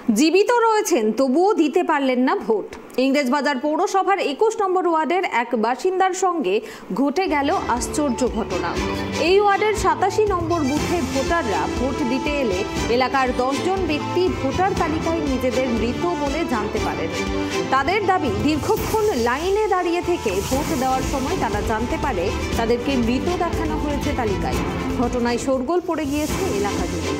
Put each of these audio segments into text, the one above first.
জীবিত রয়েছেন তবুও দিতে পারলেন না ভোট। ইংরেজবাজার পৌরসভার ২১ নম্বর ওয়ার্ডের এক বাসিন্দার সঙ্গে ঘটে গেল আশ্চর্য ঘটনা। এই ওয়ার্ডের ৮৭ নম্বর বুথে ভোটাররা ভোট দিতে এলে এলাকার ১০ জন ব্যক্তি ভোটার তালিকায় নিজেদের মৃত বলে জানতে পারেন। তাদের দাবি, দীর্ঘক্ষণ লাইনে দাঁড়িয়ে থেকে ভোট দেওয়ার সময় তারা জানতে পারে তাদেরকে মৃত দেখানো হয়েছে তালিকায়। ঘটনায় শোরগোল পড়ে গিয়েছে এলাকা জুড়ে।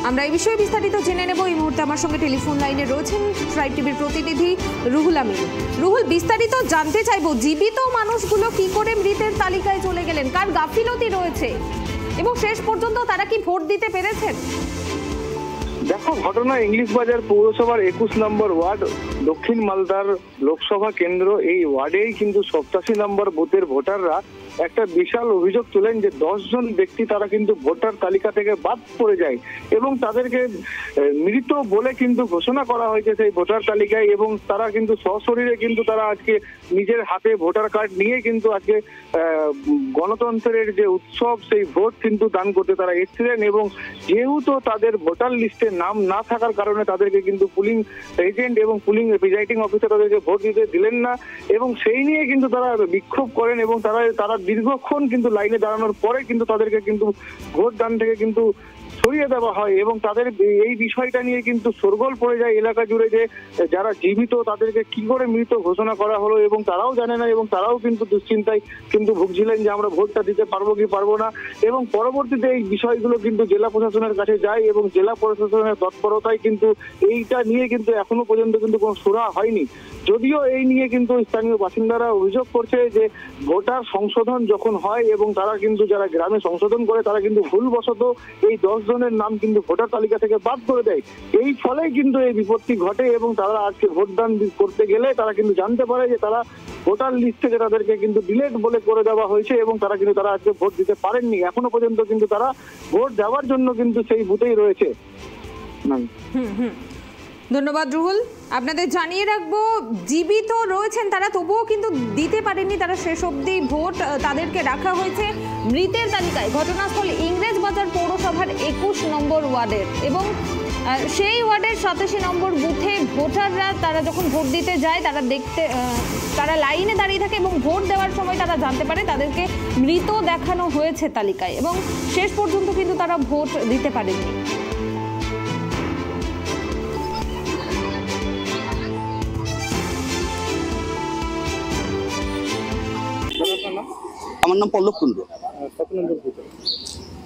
আমরা এই বিষয়ে বিস্তারিত জেনে নেব। এই মুহূর্তে আমার সঙ্গে টেলিফোন লাইনে রয়েছেন ট্রাইব টিভির প্রতিনিধি রুহুল আমিন। রুহুল, বিস্তারিত জানতে চাইবো, জীবিত মানুষগুলো কি করে মৃতের তালিকায় চলে গেলেন, কার গাফিলতি রয়েছে এবং শেষ পর্যন্ত তারা কি ভোট দিতে পেরেছেন? দেখো, ঘটনা ইংলিশবাজার পৌরসভার ২১ নম্বর ওয়ার্ড, দক্ষিণ মালদার লোকসভা কেন্দ্র। এই ওয়ার্ডেই কিন্তু ৮৭ নম্বর বুথের ভোটাররা একটা বিশাল অভিযোগ তোলেন যে ১০ জন ব্যক্তি তারা কিন্তু ভোটার তালিকা থেকে বাদ পড়ে যায় এবং তাদেরকে মৃত বলে কিন্তু ঘোষণা করা হয়েছে সেই ভোটার তালিকায়। এবং তারা কিন্তু সশরীরে কিন্তু তারা আজকে নিজের হাতে ভোটার কার্ড নিয়ে কিন্তু আজকে গণতন্ত্রের যে উৎসব সেই ভোট কিন্তু দান করতে তারা এসেছিলেন। এবং যেহেতু তাদের ভোটার লিস্টে নাম না থাকার কারণে তাদেরকে কিন্তু পুলিং এজেন্ট এবং পুলিং প্রিজাইডিং অফিসার তাদেরকে ভোট দিতে দিলেন না এবং সেই নিয়ে কিন্তু তারা বিক্ষোভ করেন এবং তারা দীর্ঘক্ষণ কিন্তু লাইনে দাঁড়ানোর পরে কিন্তু তাদেরকে কিন্তু ভোট দান থেকে কিন্তু সরিয়ে দেওয়া হয়। এবং তাদের এই বিষয়টা নিয়ে কিন্তু শোরগোল পড়ে যায় এলাকা জুড়ে যে যারা জীবিত তাদেরকে কি করে মৃত ঘোষণা করা হলো এবং তারাও জানে না এবং তারাও কিন্তু দুশ্চিন্তায় কিন্তু ভুগছিলেন যে আমরা ভোটটা দিতে পারবো কি পারবো না। এবং পরবর্তীতে এই বিষয়গুলো কিন্তু জেলা প্রশাসনের কাছে যায় এবং জেলা প্রশাসনের তৎপরতায় কিন্তু এইটা নিয়ে কিন্তু এখনো পর্যন্ত কিন্তু কোনো সুরাহা হয়নি। যদিও এই নিয়ে কিন্তু স্থানীয় বাসিন্দারা অভিযোগ করছে যে ভোটার সংশোধন যখন হয় এবং তারা কিন্তু যারা গ্রামে সংশোধন করে তারা কিন্তু ভুলবশত এই ১০ জনের নাম কিন্তু ভোটার তালিকা থেকে বাদ করে দেয়। এই ফলেই কিন্তু এই বিপত্তি ঘটে এবং তারা আজকে ভোটদান করতে গেলে তারা কিন্তু জানতে পারে যে তারা ভোটার লিস্ট থেকে তাদেরকে কিন্তু ডিলেট বলে করে দেওয়া হয়েছে এবং তারা আজকে ভোট দিতে পারেননি। এখনো পর্যন্ত কিন্তু তারা ভোট দেওয়ার জন্য কিন্তু সেই বুথেই রয়েছে। ধন্যবাদ রুহুল। আপনাদের জানিয়ে রাখবো, জীবিত রয়েছেন তারা তবুও কিন্তু দিতে পারেননি, তারা শেষ অবধি ভোট তাদেরকে রাখা হয়েছে মৃতের তালিকায়। ঘটনাস্থল ইংরেজবাজার পৌরসভার ২১ নম্বর ওয়ার্ডের এবং সেই ওয়ার্ডের ৮৭ নম্বর বুথে ভোটাররা তারা যখন ভোট দিতে যায় তারা লাইনে দাঁড়িয়ে থাকে এবং ভোট দেওয়ার সময় তারা জানতে পারে তাদেরকে মৃত দেখানো হয়েছে তালিকায় এবং শেষ পর্যন্ত কিন্তু তারা ভোট দিতে পারেননি। আমার নাম পল্লব কুন্ডু।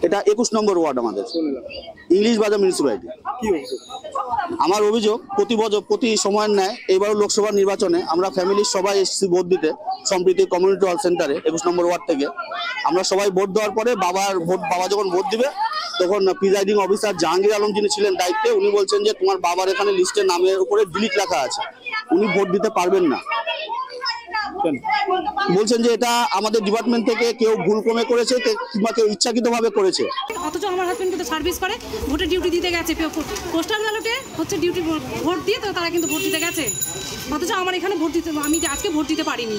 এটা ২১ নম্বর ওয়ার্ড আমাদের ইংলিশবাজার মিউনিসিপ্যালিটি। আমার অভিযোগ, প্রতি সময়ের ন্যায় এবারও লোকসভা নির্বাচনে আমরা ফ্যামিলির সবাই এসেছি ভোট দিতে সম্প্রীতি কমিউনিটি হল সেন্টারে ২১ নম্বর ওয়ার্ড থেকে। আমরা সবাই ভোট দেওয়ার পরে বাবা যখন ভোট দিবে তখন প্রিজাইডিং অফিসার জাহাঙ্গীর আলম যিনি ছিলেন দায়িত্বে, উনি বলছেন যে তোমার বাবার এখানে লিস্টের নামের উপরে ডিলিট লেখা আছে, উনি ভোট দিতে পারবেন না। বলছেন যে এটা আমাদের ডিপার্টমেন্ট থেকে কেউ ভুলক্রমে করেছে কিংবা কেউ ইচ্ছাকৃতভাবে করেছে। অথচ আমার হাজবেন্ড কিন্তু সার্ভিস করে, ভোটের ডিউটি দিতে গেছে, পোস্টাল ব্যালটে হচ্ছে ডিউটি ভোট দিয়ে তো তারা কিন্তু ভোট দিতে গেছে, অথচ আমার এখানে ভোট দিতে আমি আজকে ভোট দিতে পারিনি।